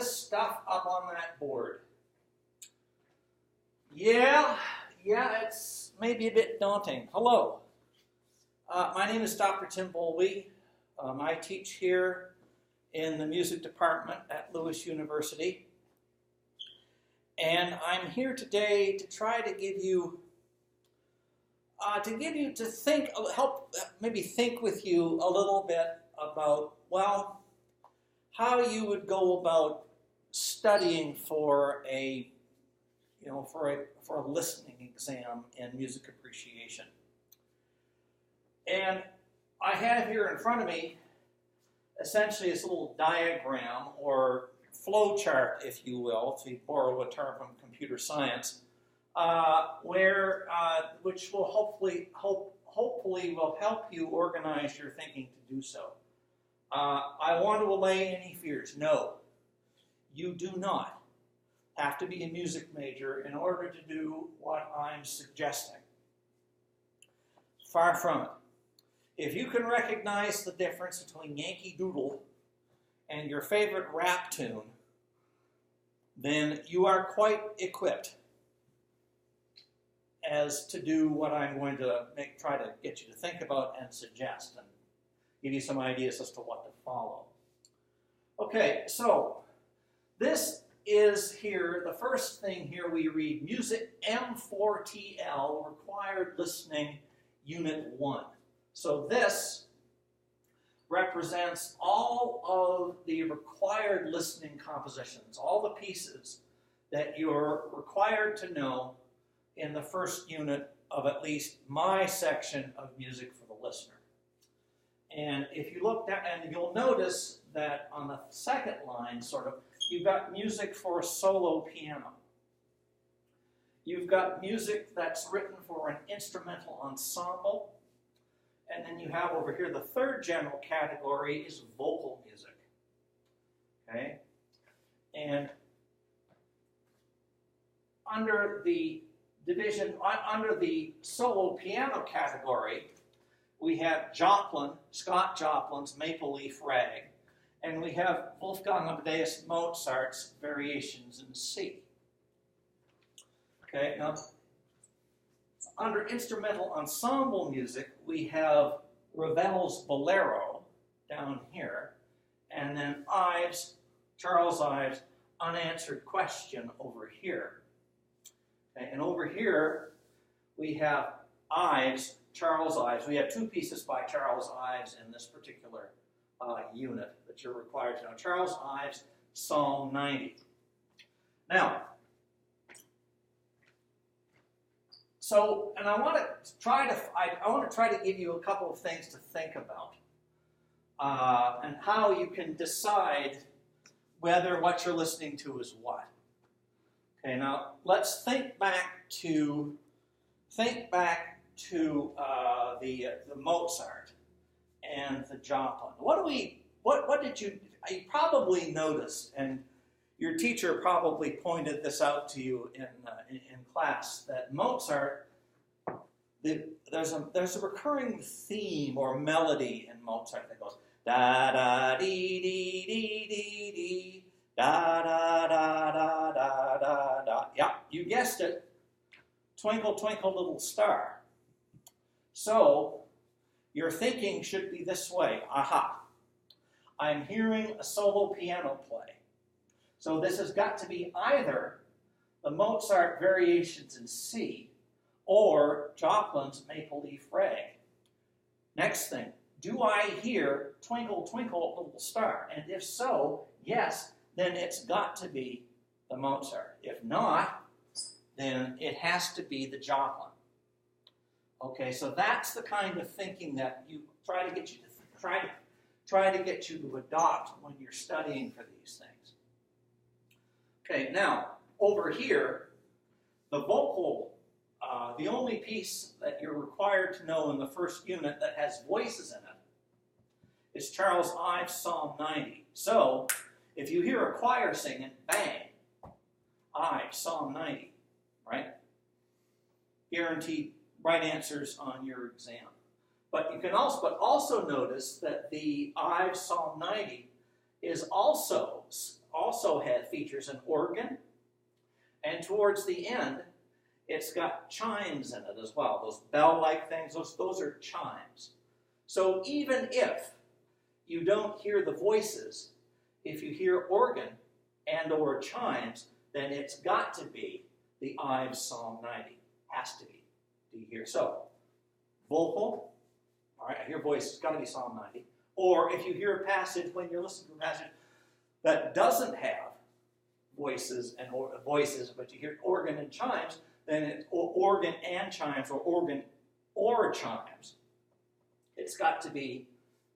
this stuff up on that board? Yeah, it's maybe a bit daunting. Hello, my name is Dr. Tim Bowlby. I teach here in the music department at Lewis University. And I'm here today to try to give you, maybe think with you a little bit about, well, how you would go about studying for a listening exam in music appreciation. And I have here in front of me essentially this little diagram or flow chart, if you will, to borrow a term from computer science, which will hopefully will help you organize your thinking to do so. I want to allay any fears. No, you do not have to be a music major in order to do what I'm suggesting. Far from it. If you can recognize the difference between Yankee Doodle and your favorite rap tune, then you are quite equipped as to do what I'm going to try to get you to think about and suggest and give you some ideas as to what to follow. Okay, so this is here, the first thing here we read, Music M4TL, Required Listening, Unit 1. So this represents all of the required listening compositions, all the pieces that you're required to know in the first unit of at least my section of Music for the Listener. And if you look down, and you'll notice that on the second line, you've got music for solo piano. You've got music that's written for an instrumental ensemble. And then you have over here the third general category is vocal music. Okay? And under the solo piano category, we have Scott Joplin's Maple Leaf Rag, and we have Wolfgang Amadeus Mozart's Variations in C. Okay, now, under instrumental ensemble music, we have Ravel's Bolero down here, and then Charles Ives' Unanswered Question over here. Okay, and over here, we have Charles Ives. We have two pieces by Charles Ives in this particular unit that you're required to know. Charles Ives, Psalm 90. Now, and I want to try to give you a couple of things to think about, and how you can decide whether what you're listening to is what. Okay, now let's think back to the Mozart and the Joplin. You probably noticed, and your teacher probably pointed this out to you in class, that Mozart, there's a recurring theme or melody in Mozart that goes da da dee dee dee dee dee da da da da da da da. Yeah, you guessed it. Twinkle, twinkle, little star. So your thinking should be this way. Aha. I'm hearing a solo piano play. So this has got to be either the Mozart Variations in C or Joplin's Maple Leaf Rag. Next thing, do I hear Twinkle, Twinkle, Little Star? And if so, yes, then it's got to be the Mozart. If not, then it has to be the Joplin. Okay, so that's the kind of thinking that you try to get you to adopt when you're studying for these things. Okay, now over here, the vocal, the only piece that you're required to know in the first unit that has voices in it is Charles Ives' Psalm 90. So if you hear a choir singing, bang, Ives, Psalm 90, right? Guaranteed right answers on your exam. But you can also notice that the Ives Psalm 90 is also also features an organ, and towards the end, it's got chimes in it as well. Those bell-like things, those are chimes. So even if you don't hear the voices, if you hear organ and or chimes, then it's got to be the Ives Psalm 90. Has to be. Do you hear? So, vocal, all right, I hear voice, it's got to be Psalm 90. Or if you hear a passage, when you're listening to a passage that doesn't have voices, but you hear organ and chimes, then it's organ and chimes, or organ or chimes. It's got to be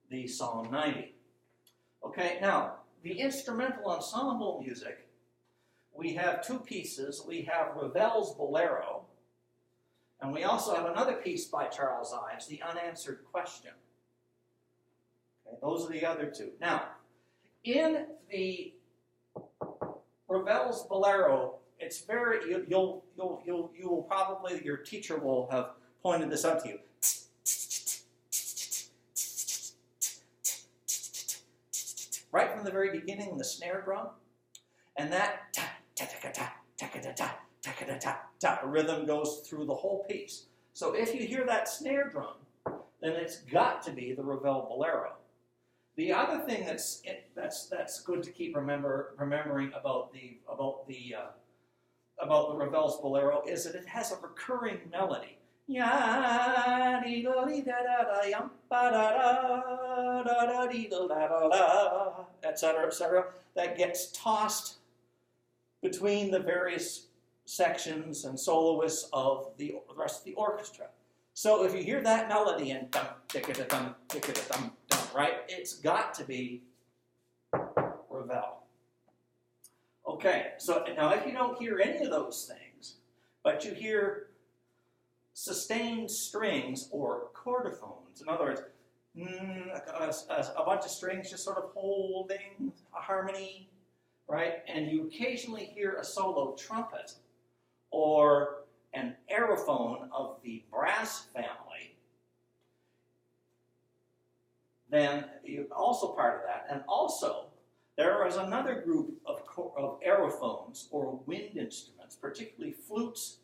the Psalm 90. Okay, now, the instrumental ensemble music, we have two pieces. We have Ravel's Bolero, and we also have another piece by Charles Ives, The Unanswered Question. Okay, those are the other two. Now, in the Ravel's Bolero, it's very, you will probably, your teacher will have pointed this out to you. Right from the very beginning, the snare drum, and that rhythm goes through the whole piece. So if you hear that snare drum, then it's got to be the Ravel Bolero. The other thing that's good to keep remembering about the Ravel's Bolero is that it has a recurring melody, etc., etc., that gets tossed between the various sections and soloists of the rest of the orchestra. So if you hear that melody and dum, tick-a-da-dum, tick-a-da-dum, dum, right, it's got to be Ravel. Okay, so now if you don't hear any of those things, but you hear sustained strings or chordophones, in other words, a bunch of strings just sort of holding a harmony, right? And you occasionally hear a solo trumpet or an aerophone of the brass family, then you're also part of that. And also, there is another group of aerophones or wind instruments, particularly flutes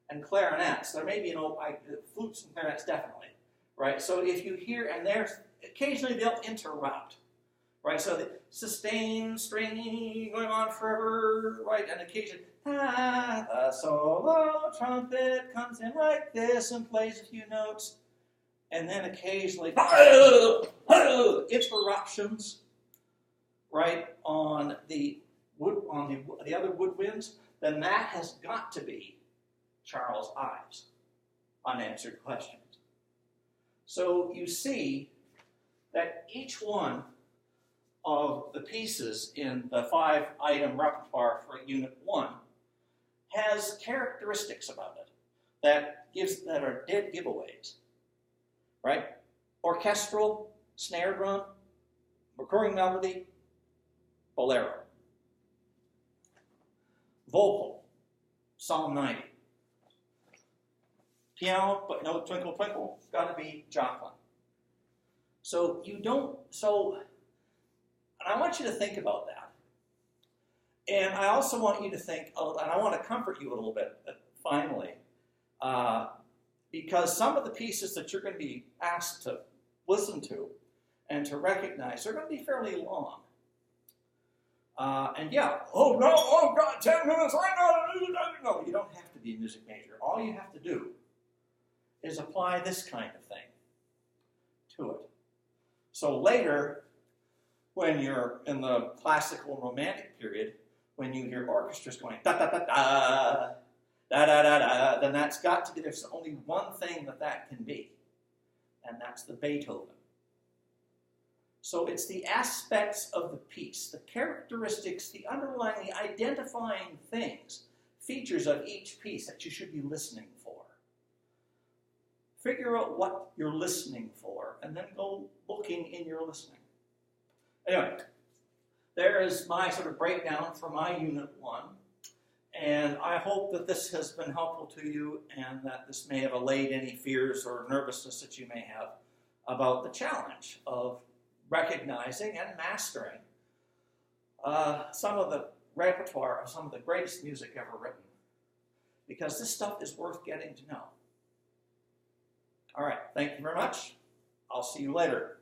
and clarinets. There may be, flutes and clarinets definitely, right? So if you hear, and occasionally they'll interrupt, right? So the sustained string going on forever, right? And occasionally, a solo trumpet comes in like this and plays a few notes, and then occasionally, interruptions, right, on the other woodwinds, then that has got to be Charles Ives' Unanswered Questions. So you see that each one of the pieces in the 5-item repertoire for Unit 1 has characteristics about it that are dead giveaways, right? Orchestral, snare drum, recurring melody, bolero. Vocal, Psalm 90. Piano, but no twinkle twinkle, it's got to be Joplin. So and I want you to think about that. And I also want you to think, and I want to comfort you a little bit, finally, because some of the pieces that you're going to be asked to listen to and to recognize are going to be fairly long. And yeah, oh God, 10 minutes, no, you don't have to be a music major. All you have to do is apply this kind of thing to it. So later, when you're in the classical romantic period, when you hear orchestras going da-da-da-da, da-da-da-da, then that's got to be, there's only one thing that can be, and that's the Beethoven. So it's the aspects of the piece, the characteristics, the underlying, the identifying things, features of each piece that you should be listening for. Figure out what you're listening for, and then go looking in your listening. Anyway, there is my sort of breakdown for my Unit 1, and I hope that this has been helpful to you and that this may have allayed any fears or nervousness that you may have about the challenge of recognizing and mastering some of the repertoire of some of the greatest music ever written, because this stuff is worth getting to know. All right, thank you very much. I'll see you later.